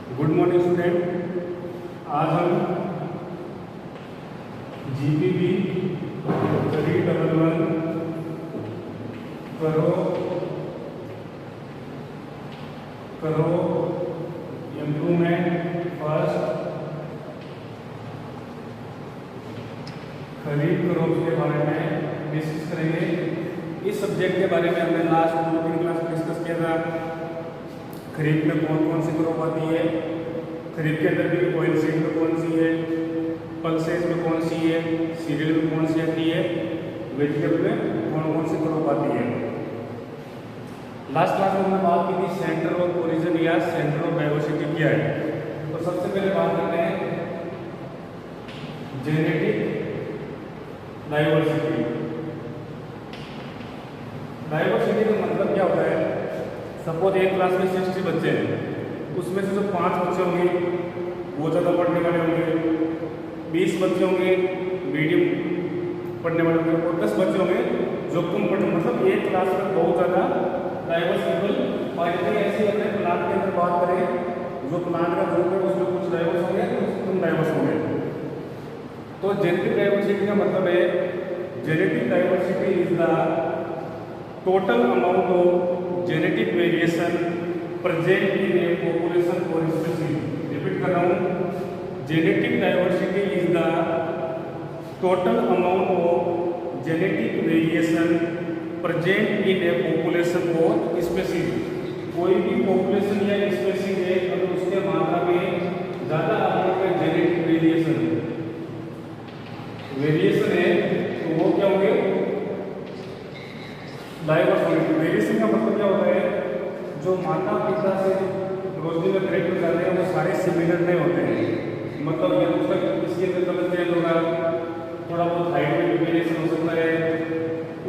Good morning student. आज हम जीपीबी 311 करो इम्प्रूवमेंट फर्स्ट खरीद करो के बारे में डिस्कस करेंगे। इस सब्जेक्ट के बारे में हमने लास्ट 2-3 क्लास में डिस्कस किया था। खरीद में कौन कौन सी क्रॉप आती है, खरीद के अंदर भी ऑयल सीड में कौन सी है, पल्सेस में कौन सी है, सीरियल में कौन सी आती है, वेजिटेबल में कौन कौन सी क्रॉप आती है। लास्ट क्लास में हमने बात की थी सेंटर ऑफ ओरिजिन या सेंटर ऑफ डाइवर्सिटी क्या है। तो सबसे पहले बात करते हैं जेनेटिक डाइवर्सिटी। डाइवर्सिटी का मतलब क्या होता है? सपोज एक क्लास में 60 बच्चे हैं, उसमें से जो 5 बच्चे होंगे वो ज़्यादा पढ़ने वाले होंगे, 20 बच्चे होंगे मीडियम पढ़ने वाले होंगे और 10 बच्चे होंगे जो कम पढ़ने। मतलब एक क्लास में बहुत ज़्यादा डाइवर्स पीपल पाए जाते हैं। ऐसे अपने प्लांट के अंदर बात करें, जो प्लांट का ग्रुप है उसमें कुछ डाइवर्स होंगे कुछ कम डाइवर्स होंगे। तो जेनेटिक डाइवर्सिटी का मतलब है genetic diversity is the total amount of genetic variation present in A population और स्पीशीज। रिपीट कर रहा हूँ, genetic diversity is the total amount of genetic variation present in A population और स्पीशीज। कोई भी पॉपुलेशन या स्पीशीज है अगर उसके मात्रा में ज़्यादा अमाउंट में जेनेटिक वेरिएशन है तो वो क्या होंगे? डाइवर्स होंगे। वेरिएशन का मतलब क्या होता है? जो माता पिता से रोशनी में ब्रेक हो जाते हैं वो सारे सिमिलर नहीं होते हैं। मतलब ये उसका किसी के अंदर चेंज होगा, थोड़ा बहुत हाइट में वेरिएशन हो सकता है,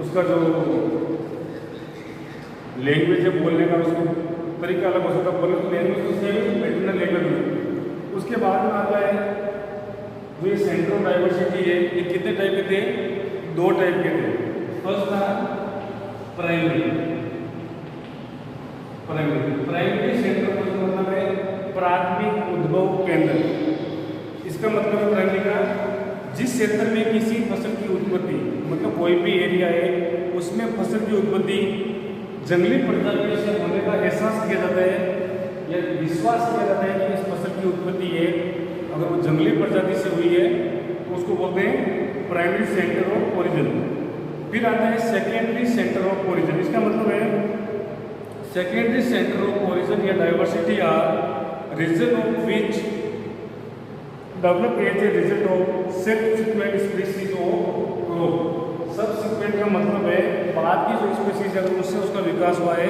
उसका जो लैंग्वेज है बोलने का उसको तरीका अलग हो सकता है। बोलने लैंग्वेज तो सेम है, मेटरनल लैंग्वेज। उसके बाद में आता है जो ये सेंटर ऑफ डाइवर्सिटी है, ये कितने टाइप के थे? 2 टाइप के थे। फर्स्ट था प्राइमरी सेंटर का मतलब है प्राथमिक उद्भव केंद्र। इसका मतलब है प्राइमरी का जिस क्षेत्र में किसी फसल की उत्पत्ति, मतलब कोई भी एरिया है उसमें फसल की उत्पत्ति जंगली प्रजातियों से होने का एहसास किया जाता है या विश्वास किया जाता है कि इस फसल की उत्पत्ति है अगर वो जंगली प्रजाति से हुई है तो उसको बोलते हैं प्राइमरी सेंटर ऑफ ओरिजिन। फिर आता है सेकेंडरी सेंटर ऑफ ओरिजिन। इसका मतलब है सेकेंडरी सेंटर ऑफ ओरिजिन या diversity are region of which develop as a result of subsequent species of growth. Subsequent का मतलब है बाद की जो स्पीशीज है अगर उससे उसका विकास हुआ है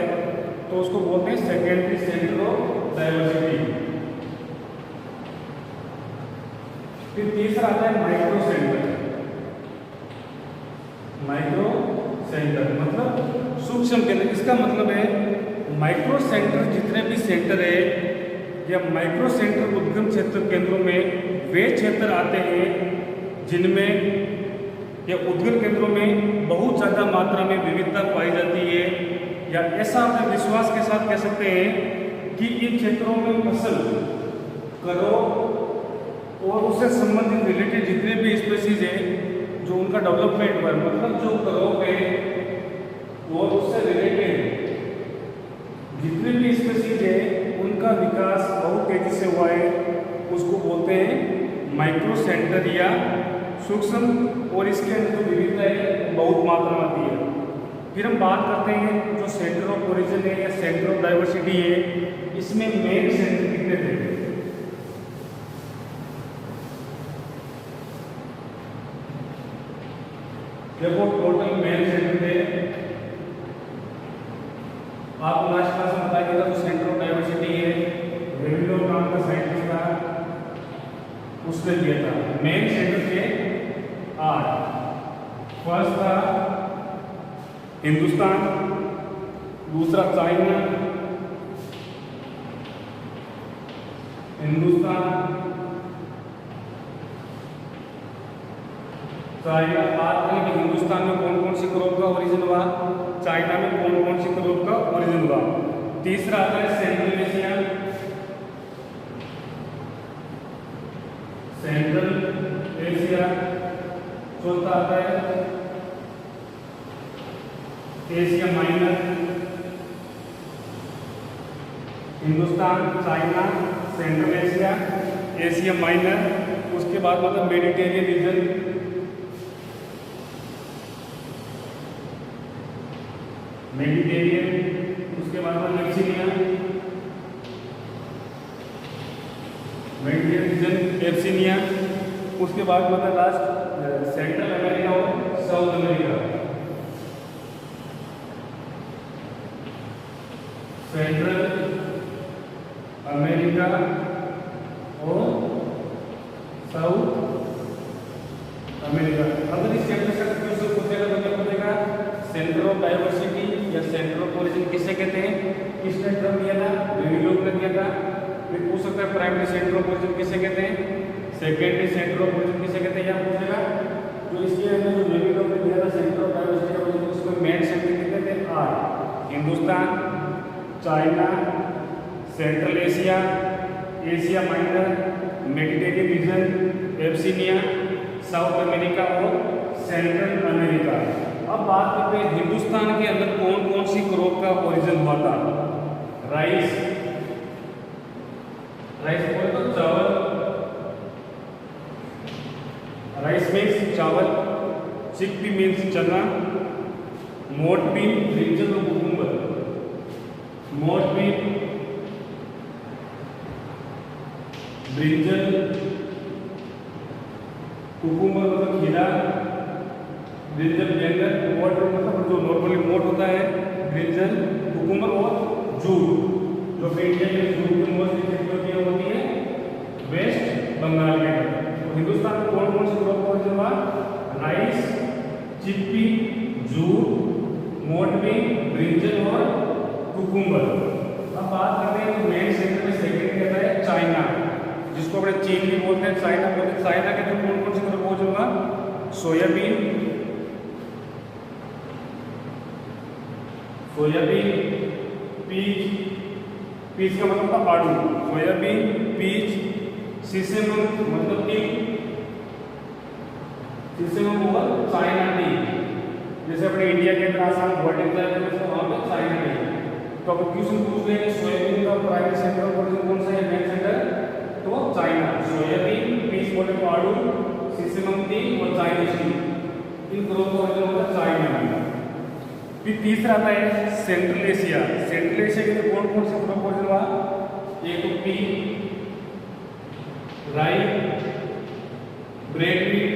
तो उसको बोलते हैं सेकेंडरी सेंटर ऑफ डाइवर्सिटी। फिर तीसरा आता है माइक्रो सेंटर। माइक्रो सेंटर मतलब सूक्ष्म केंद्र। इसका मतलब है माइक्रो सेंटर जितने भी सेंटर है या माइक्रो सेंटर उद्गम क्षेत्र केंद्रों में वे क्षेत्र आते हैं जिनमें या उद्गम केंद्रों में बहुत ज़्यादा मात्रा में विविधता पाई जाती है, या ऐसा आप विश्वास के साथ कह सकते हैं कि इन क्षेत्रों में फसल करो और उससे संबंधित रिलेटेड जितने भी स्पीशीज है जो उनका डेवलपमेंट हुआ, मतलब जो क्रॉप है और उससे रिलेटेड जितने भी स्पीशीज है उनका विकास बहुत तेजी से हुआ है, उसको बोलते हैं माइक्रो सेंटर या सूक्ष्म। और इसके अंदर जो विविधता है बहुत मात्रा में आती है। फिर हम बात करते हैं जो सेंटर ऑफ ओरिजिन है या सेंटर ऑफ डाइवर्सिटी है, इसमें मेन सेंटर कितने थे? देखो टोटल मेन सेंटर थे, आपको लास्ट क्लास में बताया गया था जो सेंटर ऑफ डाइवर्सिटी है रेविलो नाम का साइंटिस्ट था उसने दिया था। मेन सेंटर थे 8। फर्स्ट था हिंदुस्तान, दूसरा चाइना, चाइना। बात करें कि हिंदुस्तान में कौन कौन सी क्रॉप का ओरिजिन हुआ, चाइना में कौन कौन सी क्रॉप का ओरिजिन हुआ। तीसरा आता है central Asia, Asia minor, Hindustan, China, Central Asia, Asia minor. उसके बाद मतलब मेडिटेरियन रीजन, मेडिटेरियन। उसके बाद में एब्सीनिया, मेडिटेरियन रीजन, एब्सीनिया। उसके बाद मतलब लास्ट सेंट्रल अमेरिका और साउथ अमेरिका, सेंट्रल अमेरिका और साउथ अमेरिका। अगर इस चैप्टर से क्वेश्चन पूछेगा तो क्या पूछेगा, सेंटर ऑफ डाइवर्सिटी या सेंटर ऑफ ओरिजिन किसे कहते हैं, किसने टर्म दिया था, वेविलोव ने दिया था। फिर पूछ सकता है प्राइमरी सेंटर ऑफ ओरिजिन किसे कहते हैं, सेकेंडरी सेंटर ऑफ ओरिजिन किसे कहते हैं, या पूछेगा जो इसके अंदर जो वेविलोव ने दिया था सेंटर ऑफ डाइवर्सिटी का ओरिजिन, उसको मेन सेंटर कहते हैं are, Hindustan, China, Central Asia, Asia Minor, Mediterranean region, Abyssinia, South America और सेंट्रल अमेरिका। अब बात करते हैं हिंदुस्तान के अंदर कौन कौन सी क्रॉप का ओरिजिन हुआ था। राइस, राइस बोले तो चावल, राइस मीन्स चावल, चिकपी मीन्स चना, मोठ बीन, ब्रिंजल और कुकुम्बर। मोठ बीन, ब्रिंजल, कुकुम्बर मतलब खीरा, ब्रिंजल बैंगन, मोठ मतलब जो नॉर्मली मोठ होता है, ब्रिंजल, कुकुम्बर और जूट। जो इंडिया में जूट की मोस्टली खेती होती है वेस्ट बंगाल के अंदर। तो हिंदुस्तान में कौन कौन से क्रॉप ओरिजिन हुआ, राइस, चिकपी, जूट, मोठ बीन, ब्रिंजल और कुकुम्बर। अब बात करते हैं तो मेन सेंटर में सेकंड कहता है चाइना, जिसको अपने चीन भी बोलते हैं, चाइना बोलते हैं। चाइना के अंदर कौन कौन से क्रॉप ओरिजिन हुआ, सोयाबीन, सोयाबीन, पीच, पीच का मतलब था आड़ू, सोयाबीन, पीच, सीसेमम मतलब तिल, सीसेमम हुआ चाइना टी। जैसे अपने इंडिया के अंदर आसाम वर्टिकल वहाँ पे चाइना टी। तो अब क्वेश्चन पूछ रहे हैं सोयाबीन का प्राइमरी सेंटर ऑफ ओरिजिन कौन सा है, मेन सेंटर तो चाइना। सोयाबीन, पीच बोले तो आड़ू, सीसेमम तिल और चाइनीज टी, इन क्रॉप का ओरिजिन होता है चाइना। फिर तीसरा आता है सेंट्रल एशिया। सेंट्रल एशिया के अंदर कौन कौन से क्रॉप ओरिजिन हुआ, एक तो pea, rye, bread wheat,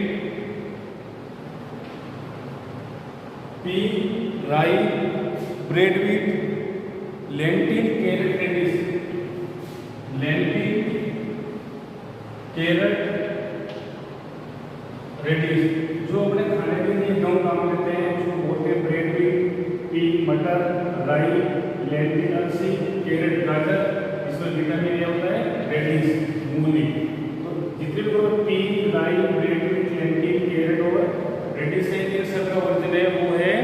pea, rye, bread wheat, lentil, carrot, radish, lentil, carrot, radish. जो अपने खाने के लिए गेहूं काम लेते हैं उसको बोलते हैं ब्रेड व्हीट, पी मटर, राई, लेंटिल अलसी, कैरेट गाजर, इसमें विटामिन ए होता है, रेडिश मूंगफली। तो जितने भी P, rye, bread wheat, lentil, carat और रेडिश है, इन सब का ओरिजिन है वो है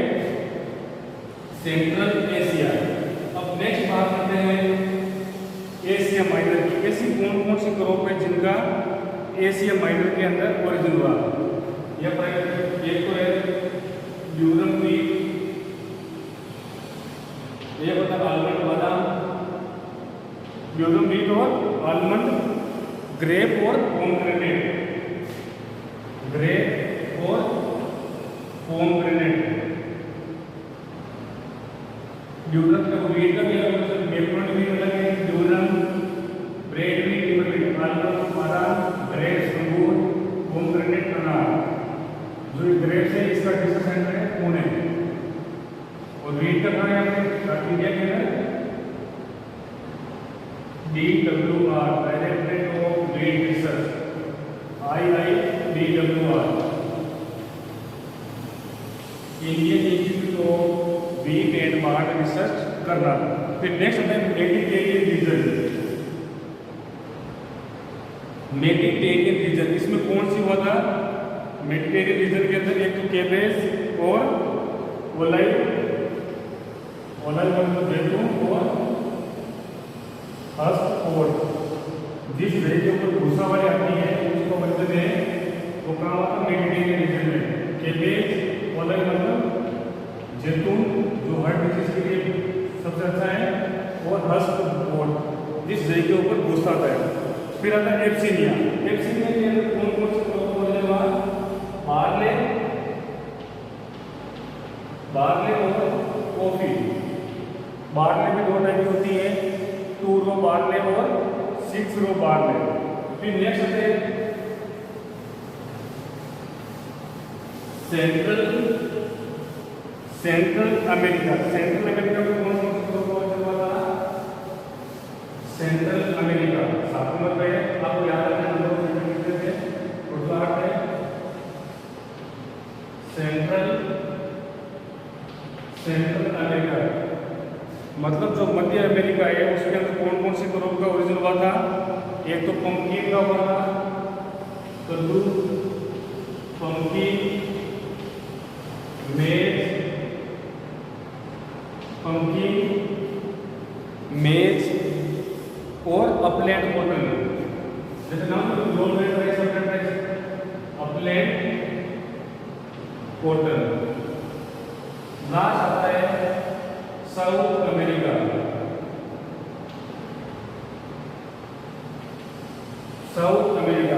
सेंट्रल एशिया। अब नेक्स्ट बात करते हैं एशिया माइनर की। ऐसी कौन कौन सी क्रॉप है जिनका एशिया माइनर के अंदर ओरिजिन हुआ, या एक तो है ड्यूरम व्हीट, ये मतलब आलमंड बादाम, ड्यूरम व्हीट और आलमंड, ग्रेप और पोमग्रेनेट, ग्रेप और पोमग्रेनेट। ड्यूरम का व्हीट का भी अलग है, मेलमंड भी अलग है, ड्यूरम, ब्रेड व्हीट, आलमंड, बादाम, ग्रेप्स, अंगूर, पोमग्रेनेट, अनार। जो ग्रेप्स है इसका डिस्ट्रिक्ट सेंटर है पुणे, और व्हीट का कहाँ है इंडिया के अंदर, DWR, directorate of wheat research, IIDWR, Indian institute of wheat and mart research कर रहा। फिर नेक्स्ट होता है मेडिटेरियन रीजन। मेडिटेरियन रीजन इसमें कौन सी हुआ था, मेडिटेरियन रीजन के अंदर एक तो कैबेज और ओलाइव, ओलाइव मतलब जैतून और हस्त ओट। जिस वेज के ऊपर भूसा वाली आती है उसको बोलते हैं वो कहाँ होता है, मेडिटेरियन रीजन में। कैबेज, ओलाइव मतलब जैतून जो हार्ट डिजीज के लिए सबसे अच्छा है, और हस्क जिस जई के ऊपर घुस आता है। फिर आता है एब्सिनिया। एब्सिनिया के अंदर कौन कौन से क्रॉप हो जाएगा? बार्ले और कॉफी। बार्ले में 2 टाइप की होती है, 2 रो बार्ले और 6 रो बार्ले। फिर नेक्स्ट आते हैं सेंट्रल अमेरिका। सेंट्रल अमेरिका में कौन कौन से क्रॉप हो जाएगा? सेंट्रल अमेरिका 7 नंबर पे है, आपको याद रखना नंबर कितने थे? 8 है। सेंट्रल अमेरिका मतलब जो मध्य अमेरिका है उसके अंदर कौन कौन से क्रॉप का ओरिजिन हुआ था? एक तो पंपकिन का हुआ था, कद्दू, पंपकिन, मेज और अपलैंड कॉटन। जैसे नाम अपलैंड कॉटन। लास्ट आता है साउथ अमेरिका। साउथ अमेरिका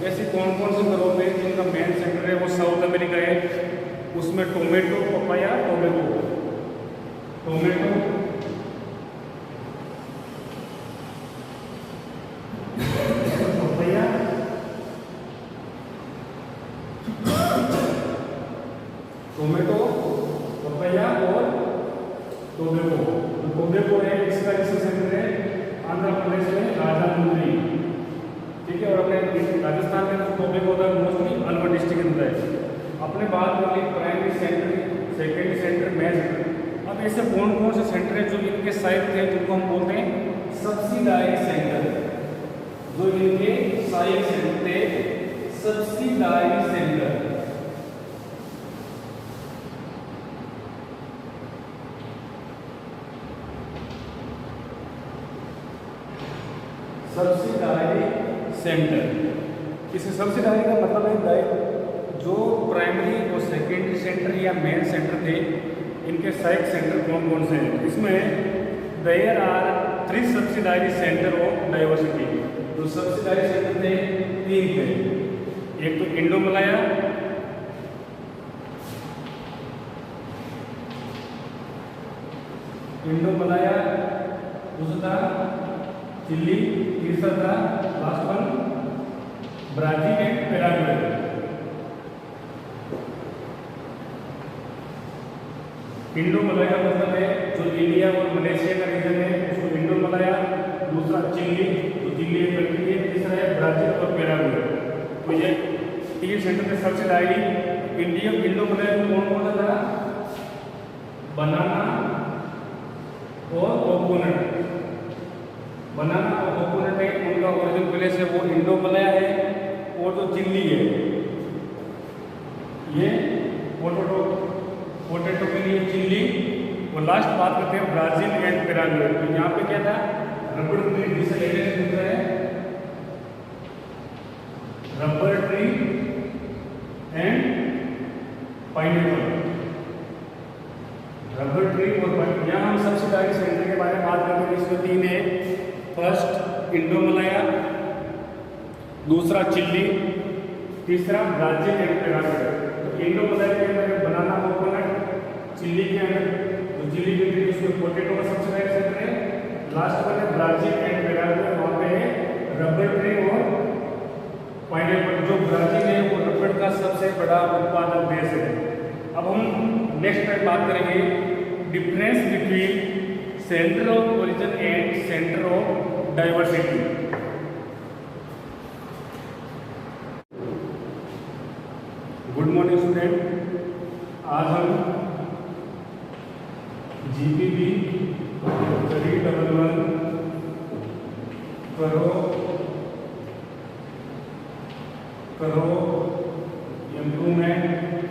ऐसे कौन कौन से क्रॉप है जिनका मेन सेंटर है वो साउथ अमेरिका है? उसमें tomato, papaya, tomato, papaya, tomato, papaya और टोबैको। तो टोबैको है, इसका रिसर्च सेंटर है आंध्र प्रदेश में, राजमुंद्री। ठीक है, और अपने राजस्थान में टोबैको होता है मोस्टली अलवर डिस्ट्रिक्ट के अंदर है। अपने बात कर ली primary centre, secondary centre, main centre. अब ऐसे कौन कौन से सेंटर है जो इनके साइड थे जिनको हम बोलते हैं सब्सिडाइज सेंटर। जो इनके साइड सेंटर थे सब्सिडाइज सेंटर। सब्सिडाइज सेंटर, इसे सब्सिडाइज का मतलब है जो प्राइमरी और सेकेंडरी सेंटर या मेन सेंटर थे इनके साइड सेंटर कौन कौन से हैं? इसमें there are 3 subsidise centre of diversity. जो सब्सिडाइज सेंटर थे 3 थे। एक तो इंडो मलाया, दूसरा चिली, तीसरा था last one Brazil and Paraguay. Indo Malaya मतलब है जो इंडिया और मलेशिया का रीजन है उसको इंडो मलाया, दूसरा चिली जो चिली कंट्री है, तीसरा है ब्राजील और पैराग्वे। तो ये 3 सेंटर में सबसे डायरी इंडिया इंडो मलाया में कौन कौन था? बनाना और कोकोनट। बनाना और कोकोनट है उनका ओरिजिन प्लेस है वो इंडो मलाया है, और जो चिली है ये पोटैटो के लिए चिली। और लास्ट बात करते हैं ब्राजील एंड पैराग्वे। तो यहाँ पे क्या था? रबर ट्री जिसे लेटेस्ट मिल रहा है, rubber tree and pineapple. Rubber tree और यहाँ हम सब्सिडाइज सेंटर के बारे में बात करते हैं। इसमें 3 है, फर्स्ट इंडो मलाया, दूसरा चिली, तीसरा ब्राजील एंड पैराग्वे। तो इंडो मलाया के अंदर बनाना, कोकोनट, चिली के अंदर तो चिली कंट्री उसमें पोटैटो का सब्सिडाइज सेंटर है। लास्ट वन है ब्राजील एंड पैराग्वे, वहाँ पे है रबर ट्री और पाइनएप्पल। जो ब्राजील है वो रबर का सबसे बड़ा उत्पादक देश है। अब हम नेक्स्ट टाइम बात करेंगे difference between centre of origin and centre of diversity. Good morning student, आज हम जीपीबी 311 करो इम्प्रूवमेंट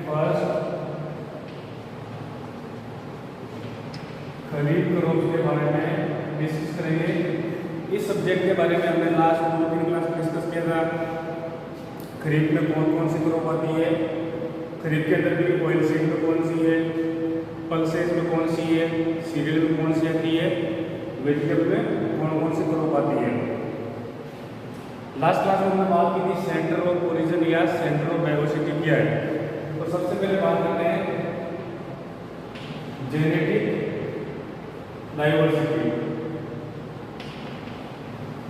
फर्स्ट खरीद क्रॉप के बारे में डिस्कस करेंगे। इस सब्जेक्ट के बारे में हमने लास्ट 2-3 क्लास में डिस्कस किया था। खरीद में कौन कौन सी क्रॉप आती है, खरीद के अंदर भी ऑयल सीड में कौन सी है, पल्सेस में कौन सी है, सीरियल में कौन सी आती है, वेजिटेबल में कौन कौन सी क्रॉप आती है। लास्ट क्लास में हमने बात की थी सेंटर ऑफ ओरिजिन या सेंटर ऑफ डाइवर्सिटी क्या है। तो सबसे पहले बात करते हैं जेनेटिक डाइवर्सिटी।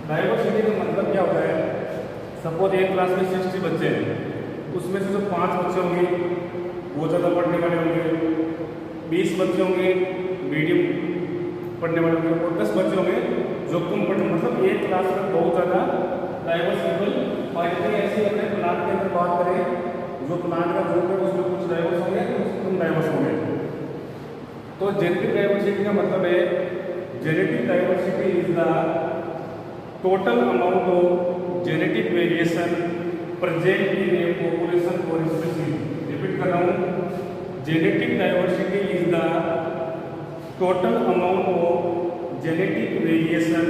डाइवर्सिटी का मतलब क्या होता है, सपोज एक क्लास में 60 बच्चे हैं, उसमें से जो 5 बच्चे होंगे वो ज़्यादा पढ़ने वाले होंगे, 20 बच्चे होंगे मीडियम पढ़ने वाले होंगे और 10 बच्चे होंगे जो कम पढ़ने, मतलब एक क्लास में बहुत ज़्यादा डाइवर्स पीपल पाए जाते हैं। ऐसे अपने प्लांट के अंदर बात करें, जो प्लांट का ग्रुप है उसमें कुछ डाइवर्स होंगे कुछ कम डाइवर्स होंगे। तो जेनेटिक डाइवर्सिटी का मतलब है, genetic diversity is the total amount of genetic variation present in A population और स्पीशीज। रिपीट कर रहा हूँ, genetic diversity is the total amount of genetic variation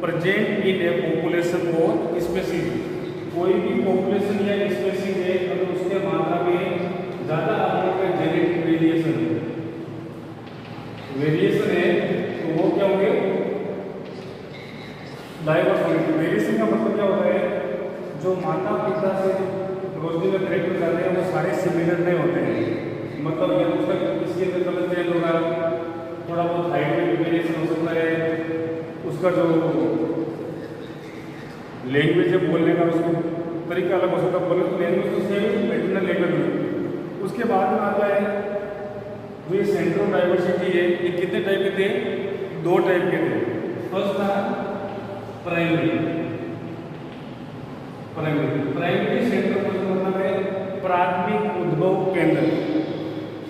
present in A population और स्पीशीज। कोई भी पॉपुलेशन या स्पीशीज है अगर उसके मात्रा में ज़्यादा अमाउंट में जेनेटिक वेरिएशन है तो वो क्या होंगे, डाइवर्स होंगे। वेरिएशन का मतलब क्या होता है, जो माता पिता से रोशनी में ब्रेक हो जाते हैं वो सारे सिमिलर नहीं होते हैं। मतलब ये उसका इसके अंदर कलर चेंज होगा, थोड़ा बहुत हाइट में भी वेरिएशन हो सकता है, उसका जो लैंग्वेज है बोलने का उसका तरीका अलग हो सकता है, बोलने तो लैंग्वेज तो सेम है, मेटरनल लैंग्वेज। उसके बाद में आता है जो ये सेंटर ऑफ डाइवर्सिटी है, ये कितने टाइप के थे, 2 टाइप के थे। फर्स्ट था प्राइमरी सेंटर का मतलब है प्राथमिक उद्भव केंद्र।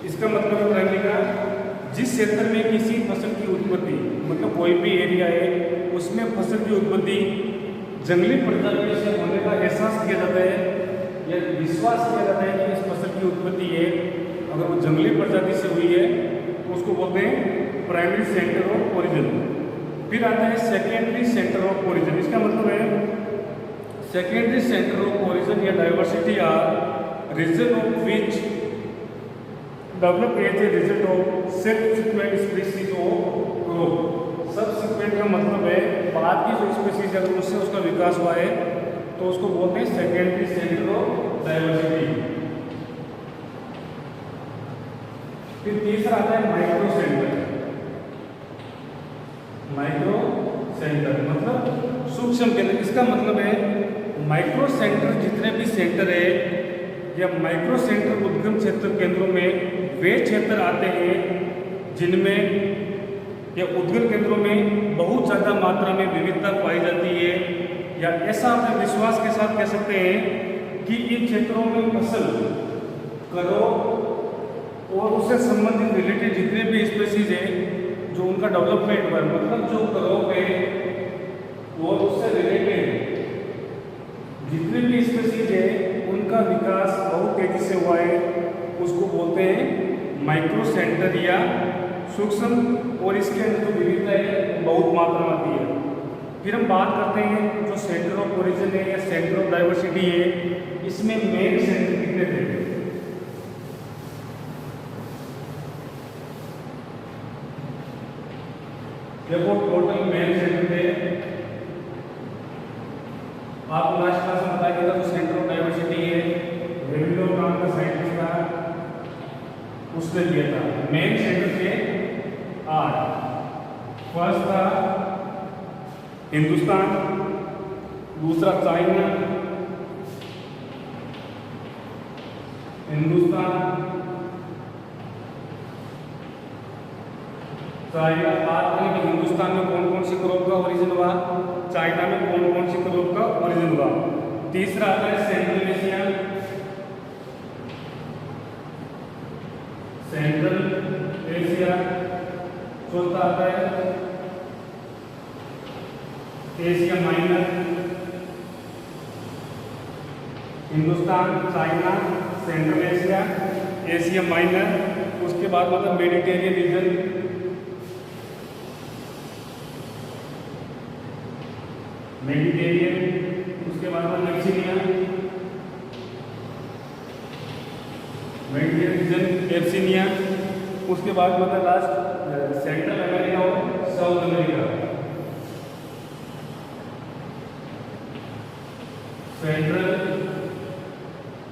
इसका मतलब है प्राइमरी का जिस क्षेत्र में किसी फसल की उत्पत्ति, मतलब कोई भी एरिया है उसमें फसल की उत्पत्ति जंगली प्रजातियों से होने का एहसास किया जाता है या विश्वास किया जाता है कि इस फसल की उत्पत्ति है अगर वो जंगली प्रजाति से हुई है तो उसको बोलते हैं प्राइमरी सेंटर ऑफ ओरिजिन। फिर आता है सेकेंडरी सेंटर ऑफ ओरिजिन। इसका मतलब है सेकेंडरी सेंटर ऑफ ओरिजिन या diversity are region of which develop as a result of subsequent species of crop. Subsequent का मतलब है बाद की जो स्पीशीज है उससे उसका विकास हुआ है तो उसको बोलते हैं सेकेंडरी सेंटर ऑफ डाइवर्सिटी। फिर तीसरा आता है माइक्रो सेंटर। माइक्रो सेंटर मतलब सूक्ष्म केंद्र। इसका मतलब है माइक्रो सेंटर जितने भी सेंटर है या माइक्रो सेंटर उद्गम क्षेत्र केंद्रों में वे क्षेत्र आते हैं जिनमें या उद्गम केंद्रों में बहुत ज़्यादा मात्रा में विविधता पाई जाती है, या ऐसा आप विश्वास के साथ कह सकते हैं कि इन क्षेत्रों में फसल करो और उससे संबंधित रिलेटेड जितने भी स्पीशीज हैं जो उनका डेवलपमेंट हुआ है, मतलब जो क्रॉप है और उससे रिलेटेड जितने भी स्पीशीज है उनका विकास बहुत तेजी से हुआ है, उसको बोलते हैं माइक्रो सेंटर या सूक्ष्म। और इसके अंदर जो विविधता है बहुत मात्रा में आती है। फिर हम बात करते हैं जो सेंटर ऑफ ओरिजिन है या सेंटर ऑफ डाइवर्सिटी है, इसमें मेन सेंटर कितने थे। देखो टोटल मेन सेंटर थे, आपको लास्ट क्लास में बताया गया था जो सेंटर ऑफ डाइवर्सिटी है रेविलो नाम का साइंटिस्ट था उसने दिया था। मेन सेंटर थे 8। फर्स्ट था हिंदुस्तान, दूसरा चाइना, चाइना। बात करें कि हिंदुस्तान में कौन कौन सी क्रॉप का ओरिजिन हुआ, चाइना में कौन कौन सी क्रॉप का ओरिजिन हुआ। तीसरा आता है सेंट्रल एशिया, चौथा आता है Asia minor, Hindustan, China, Central Asia, Asia minor. उसके बाद मतलब मेडिटेरियन रीजन, उसके बाद में एब्सिनिया, मेडिटेरियन रीजन एब्सिनिया। उसके बाद मतलब लास्ट सेंट्रल अमेरिका और साउथ अमेरिका। सेंट्रल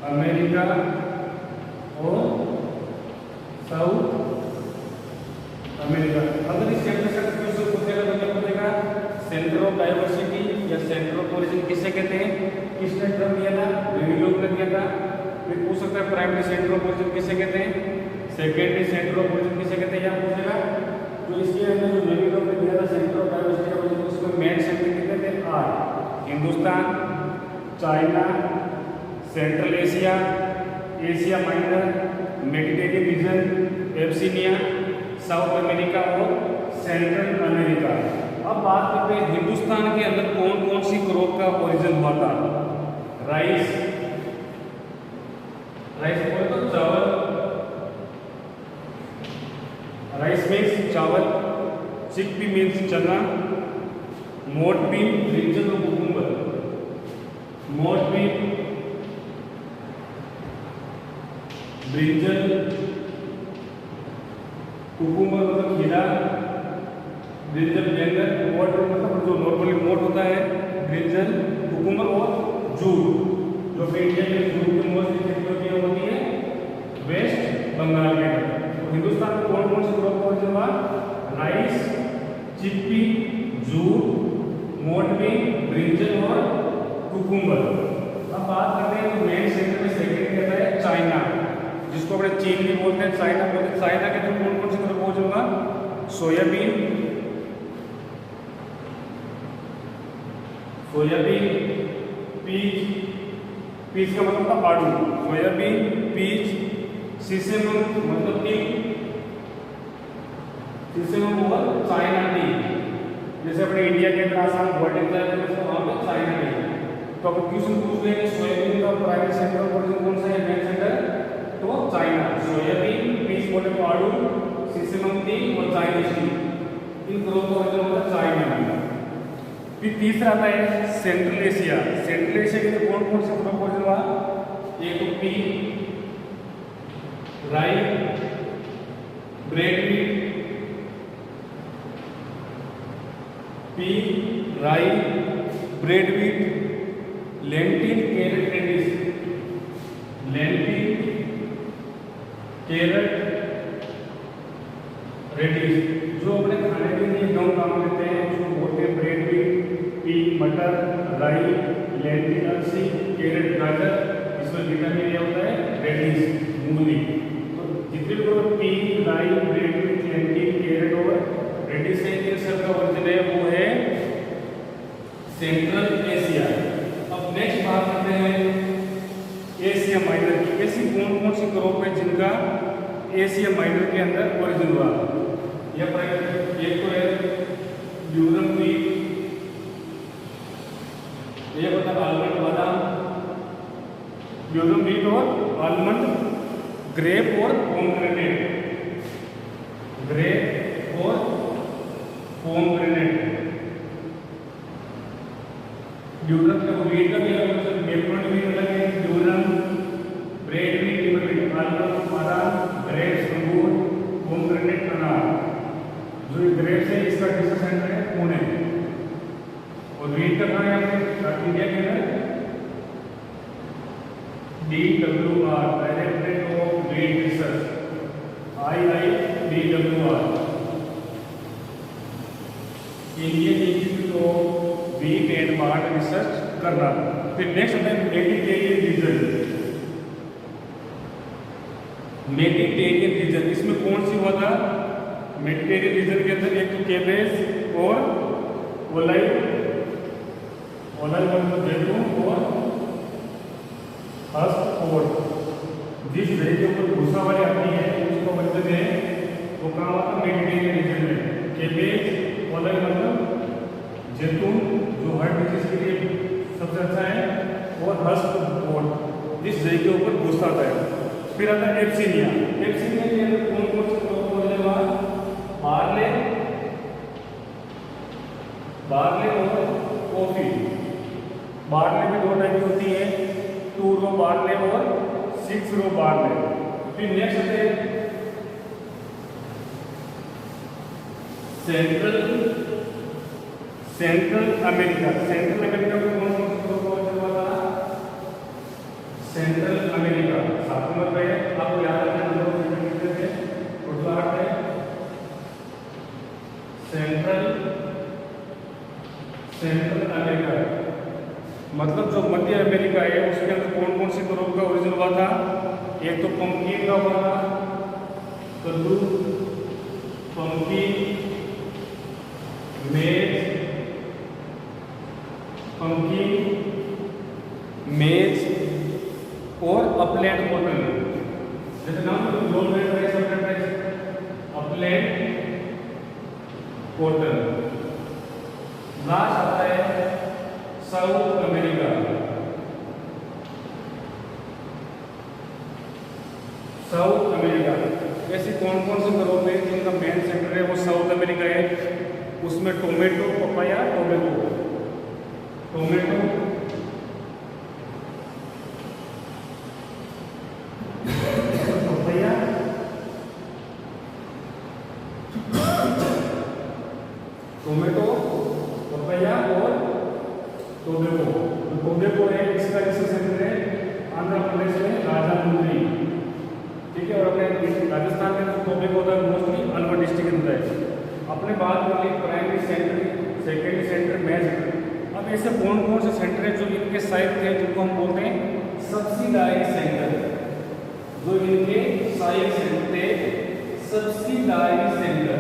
अमेरिका और साउथ अमेरिका। अगर इस चैप्टर से क्वेश्चन पूछेगा तो क्या पूछेगा, सेंटर ऑफ डाइवर्सिटी या सेंटर ऑफ ओरिजिन किसे कहते हैं, किसने टर्म दिया था, रेविलोव ने दिया था। फिर पूछ सकता है प्राइमरी सेंटर ऑफ ओरिजिन किसे कहते हैं, सेकेंडरी सेंटर ऑफ ओरिजिन किसे कहते हैं, या पूछेगा तो इसके अंदर जो रेविलोव ने दिया था सेंटर ऑफ डाइवर्सिटी का ओरिजिन, उसमें मेन सेंटर कितने थे, 8, Hindustan, China, Central Asia, Asia Minor, Mediterranean region, Abyssinia, South America और सेंट्रल अमेरिका। अब बात करते हैं हिंदुस्तान के अंदर कौन कौन सी क्रॉप का ओरिजिन हुआ था। राइस, राइस बोले तो चावल, राइस मीन्स चावल, चिकपी मीन्स चना, मोट बीन, ब्रिंजल और कुकुम्बर। मोट बीन, ब्रिंजल, कुकुम्बर मतलब खीरा, ब्रिंजल बैंगन, मोट मतलब जो नॉर्मली मोट होता है, ब्रिंजल, कुकुम्बर और जूट। जो इंडिया में जूट की मोस्टली खेती होती है वेस्ट बंगाल के अंदर। तो हिंदुस्तान में कौन कौन से क्रॉप का ओरिजिन हुआ, राइस, चिकपी, जूट, मोट बीन, ब्रिंजल और कुकुम्बर। अब बात करते हैं तो मेन सेंटर में सेकंड कहता है चाइना, जिसको अपने चीन भी बोलते हैं, चाइना बोलते हैं। चाइना के अंदर कौन कौन से क्रॉप ओरिजिन हुआ, सोयाबीन, सोयाबीन, पीच, पीच का मतलब था आड़ू, सोयाबीन, पीच, सीसेमम मतलब टी, सीसेमम और चाइना टी। जैसे अपने इंडिया के अंदर आसाम वर्टिकल है वहाँ पे चाइना टी। तो अब क्वेश्चन पूछ रहे हैं सोयाबीन का प्राइमरी सेंटर ऑफ ओरिजिन कौन सा है, मेन सेंटर तो चाइना। सोयाबीन, पीच बोले तो आड़ू, सीसेमम टी और चाइनीज टी, इन क्रॉप का ओरिजिन होता है चाइना में। फिर तीसरा आता है सेंट्रल एशिया। सेंट्रल एशिया के अंदर कौन कौन से क्रॉप ओरिजिन हुआ, एक तो pea, rye, bread wheat, pea, rye, bread wheat, lentil, carrot, radish, lentil, carrot, radish. जो अपने खाने के लिए गेहूं काम लेते हैं उसको बोलते हैं ब्रेड वीट, पी मटर, राई, लेंटिल अलसी, कैरेट गाजर, इसमें विटामिन ए होता है, रेडिश मूली। तो जितने भी P, rye, bread wheat, lentil, carat और रेडिश है, इन सब का ओरिजिन है वो है सेंट्रल एशिया। अब नेक्स्ट बात करते हैं एशिया माइनर की। ऐसी कौन कौन सी क्रॉप है जिनका एशिया माइनर के अंदर ओरिजिन हुआ, यह एक तो है ड्यूरम व्हीट, ये होता है आलमंड बादाम, ड्यूरम व्हीट और आलमंड, ग्रेप और पोमग्रेनेट, ग्रेप और पोमग्रेनेट। ड्यूरम का व्हीट का भी अलग है, मेपल व्हीट अलग है, ड्यूरम, ब्रेड व्हीट, आलमंड बादाम, ग्रेप्स अंगूर, पोमग्रेनेट अनार। जो ग्रेप्स है इसका डिस्ट्रिक्ट सेंटर है पुणे, और व्हीट का कहाँ है इंडिया के अंदर, DWR directorate of wheat research, IIDWR, Indian institute of wheat and mart research करना। फिर नेक्स्ट होता है मेडिटेरियन रीजन। मेडिटेरियन रीजन इसमें कौन सी हुआ था, मेडिटेरियन रीजन के अंदर एक तो कैबेज और ओलाइव, ओलाइव मतलब जैतून और हस्त और जिस जगह के ऊपर भूसा वाली आती है उसको बोलते हैं वो कहाँ होता है, मेडिटेरियन रीजन में। कैबेज, ओलाइव मतलब जैतून जो हार्ट डिजीज के लिए सबसे अच्छा है, और हस्त और जिस जगह के ऊपर भूसा आता है। फिर आता है एब्सिनिया। एब्सिनिया के अंदर कौन कौन से क्रॉप ओरिजिन हुआ, बार्ले, बार्ले और कॉफी। बार्ले में 2 टाइप की होती है, 2 रो बार्ले और 6 रो बार्ले। फिर नेक्स्ट है सेंट्रल अमेरिका में कौन कौन से ग्रुप हुआ था? सेंट्रल अमेरिका 7 नंबर पे है, आपको याद रखना नंबर कितने थे? टोटल 8 है। सेंट्रल अमेरिका मतलब जो मध्य अमेरिका है उसके अंदर कौन कौन से ग्रुप का ओरिजिन हुआ था? एक तो पंपकिन का हुआ था, कद्दू, पंपकिन, मेज और अपलैंड कॉटन। जैसे नाम अपलैंड कॉटन। लास्ट आता है साउथ अमेरिका। ऐसे कौन कौन से ग्रुप है जिनका मेन सेंटर है वो साउथ अमेरिका है? उसमें tomato, papaya, tomato, papaya, tomato, papaya और टोबैको है। इसका सेंटर है आंध्र प्रदेश में राजामुंद्री, ठीक है। और अपने राजस्थान में टोबैको होता है मोस्टली अलवर डिस्ट्रिक्ट में होता है। अपने बात कर ली primary centre, secondary centre, main centre. अब ऐसे कौन कौन से सेंटर है जो इनके साइड थे जिनको हम बोलते हैं सब्सिडाइज सेंटर? जो इनके साइड सेंटर थे सब्सिडाइज सेंटर।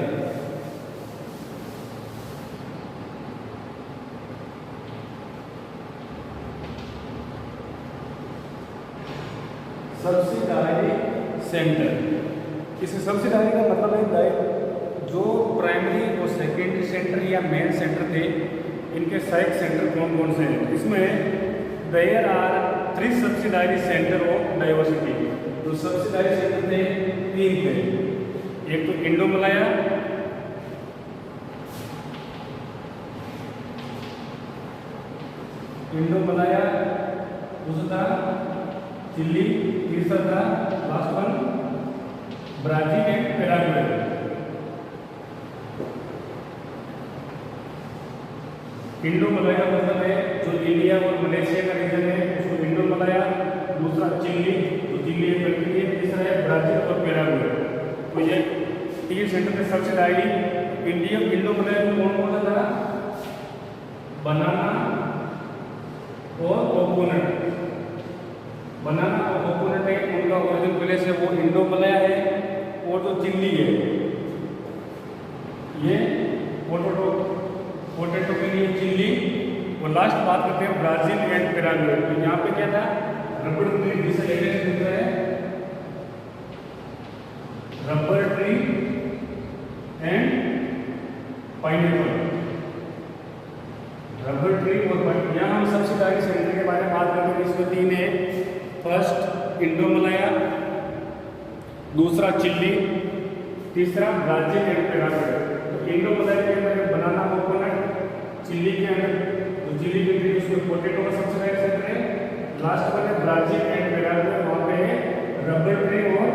सब्सिडायरी सेंटर, इस सब्सिडायरी का मतलब है जो प्राइमरी और सेकेंडरी सेंटर या मेन सेंटर थे इनके साइड सेंटर कौन कौन से हैं? इसमें there are 3 subsidiary centre of diversity. जो सब्सिडायरी सेंटर थे 3 थे। एक तो इंडो मलाया, दूसरा चिली, तीसरा था last one Brazil and Paraguay. Indo Malaya मतलब है जो इंडिया और मलेशिया का रीजन है उसको इंडो मलाया, दूसरा चिली जो चिली कंट्री है, तीसरा है ब्राजील और पैराग्वे। तो ये 3 सेंटर पे सबसे डायरी इंडिया इंडो मलाया में कौन कौन था? बनाना और कोकोनट। बनाना और कोकोनट है उनका ओरिजिन पहले से वो इंडो मलाया है। और जो चिल्ली है ये पोटैटो के लिए चिल्ली। और लास्ट बात करते हैं ब्राजील एंड पैराग्वे। तो यहाँ पे क्या था? रबर ट्री, जिसे लेटेस्ट दिख रहा है rubber tree and pineapple. Rubber tree और यहाँ हम सब्सिडाइज सेंटर के बारे में बात करते हैं। इसमें 3 है। फर्स्ट इंडो मलाया, दूसरा चिल्ली, तीसरा ब्राजील एंड पैराग्वे। तो इंडो मलाया के अंदर बनाना कोकोनट, चिल्ली के अंदर तो चिल्ली के अंदर उसमें पोटैटो का सब्सिडाइज सेंटर है। लास्ट में है ब्राजील एंड पैराग्वे, वहाँ पे है रबर ट्री और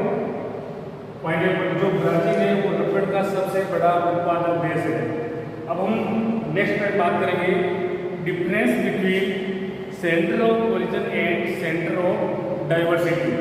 पाइनएप्पल। जो ब्राजील है वो रबर का सबसे बड़ा उत्पादक देश है। अब हम नेक्स्ट टाइम बात करेंगे difference between centre of origin and centre of diversity.